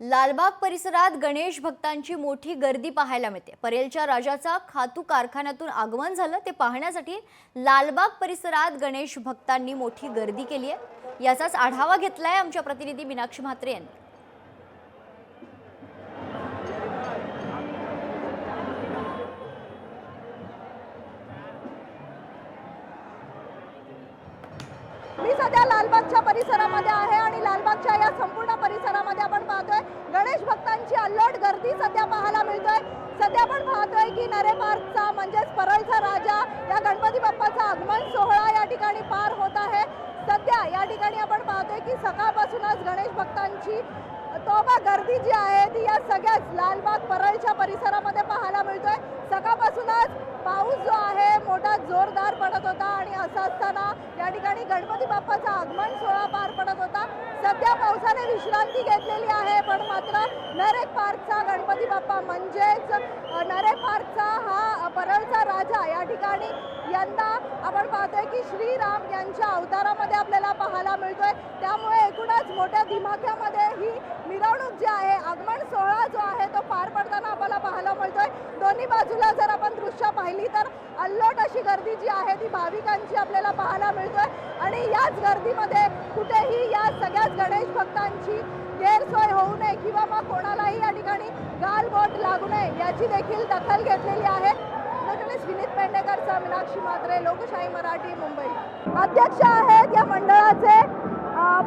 लालबाग परिसरात गणेश भक्तांची मोठी गर्दी पाहायला मिळते। परेलच्या राजाचा खातू कारखान्यातून आगमन झालं ते पाहण्यासाठी लालबाग परिसरात गणेश भक्तांनी मोठी गर्दी केली आहे। याचाच आढावा घेतलाय आमच्या प्रतिनिधी मीनाक्षी म्हात्रे यांनी। मी सध्या लालबागच्या परिसरामध्ये आहे आणि लालबागच्या या संपूर्ण परिसरामध्ये आपण पाहतोय गणेश भक्तांची अल्लड गर्दी सध्या पाहायला मिळतोय। सध्या आपण पाहतोय की नरे पार्कचा म्हणजेच परळचा राजा या गणपती बाप्पाचा आगमन सोहळा या ठिकाणी पार होत आहे। सध्या या ठिकाणी आपण पाहतोय की सकाळपासूनच गणेश भक्तांची तोबा गर्दी जी आहे ती या सगळ्याच लालबाग परळच्या परिसरामध्ये पाहायला मिळतोय। सकाळपासूनच पाऊस जो आहे मोठा जोरदार पडत होता आणि असं असताना या ठिकाणी गणपती बाप्पाचा आगमन सोहळा पार पडत होता। सध्या पावसाने विश्रांती घेतलेली आहे, पण मात्र नरे पार्कचा गणपती बाप्पा म्हणजेच नरे पार्कचा हा परळचा राजा या ठिकाणी यंदा आपण पाहतोय की श्रीराम यांच्या अवतारामध्ये आपल्याला पाहायला मिळतोय। त्यामुळे एकूणच मोठ्या दिमाख्यामध्ये ही मिरवणूक जी आहे आगमन सोहळा जो आहे तो पार पडताना आपल्याला पाहायला मिळतोय। दोन्ही बाजूला जर आपण दृश्य पाहिली तर अल्लट अशी गर्दी जी आहे ती भाविकांची आपल्याला पाहायला मिळतोय आणि याच गर्दीमध्ये कुठेही या सगळ्याच गणेश भक्तांची गैरसोय होऊ नये किंवा मग कोणालाही या ठिकाणी गालबोट लागू नये याची देखील दखल घेतलेली आहे। विनीत पेडणेकरचा मीनाक्षी म्हात्रे, लोकशाही मराठी, मुंबई। अध्यक्ष आहेत या मंडळाचे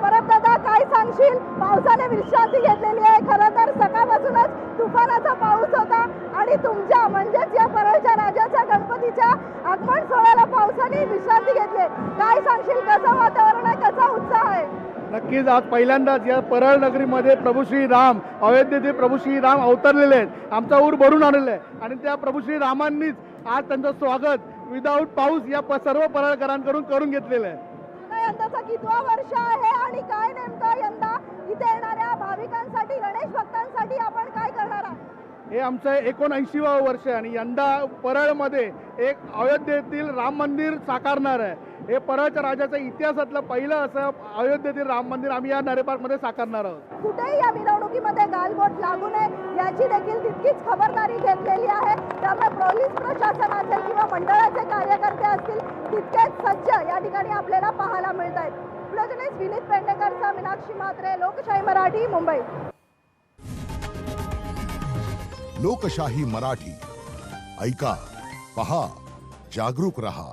परमदादा, काय सांगशील? पावसाने विश्रांती घेतलेली आहे। खरं तर सकाळपासूनच तुफानाचा पाऊस होता आणि तुमच्या म्हणजेच या परळच्या राजाच्या गणपतीच्या आगमन सोहळ्याला पावसाने विश्रांती घेतली। काय सांगशील, कसं वातावरण आहे, कसा उत्साह आहे? नक्कीच आज पहिल्यांदाच या परळ नगरीमध्ये प्रभू श्री राम, अयोध्येतील प्रभू श्री राम अवतरलेले आहेत। आमचा ऊर भरून आलेला आहे आणि त्या प्रभू श्री रामांनीच आज त्यांचं स्वागत विदाऊट पाऊस या सर्व परळकरांकडून करून घेतलेलं आहे। यंदाचा कितवा वर्ष आहे आणि काय नेमकं यंदा इथे येणाऱ्या भाविकांसाठी, गणेश भक्तांसाठी आपण काय करणार आहात? हे आमचं 79वे वर्ष आहे आणि यंदा परळमध्ये एक अयोध्येतील राम मंदिर साकारणार आहे। हे परळच्या राजाच्या इतिहासातलं पहिलं असं अयोध्येतील राम मंदिर आम्ही या नरे पार्कमध्ये साकारणार आहोत। कुठेही या मिरवणुकीमध्ये गालबोट लागू नये याची देखील तितकीच खबरदारी घेतलेली आहे। त्यामुळे पोलीस प्रशासन असेल किंवा मंडळाचे कार्यकर्ते असतील तितकेच सज्ज या ठिकाणी आपल्याला पाहायला मिळत आहेत। विनीत पेडणेकरचा मीनाक्षी म्हात्रे, लोकशाही मराठी, मुंबई। लोकशाही मराठी ऐका, पहा, जागरूक रहा।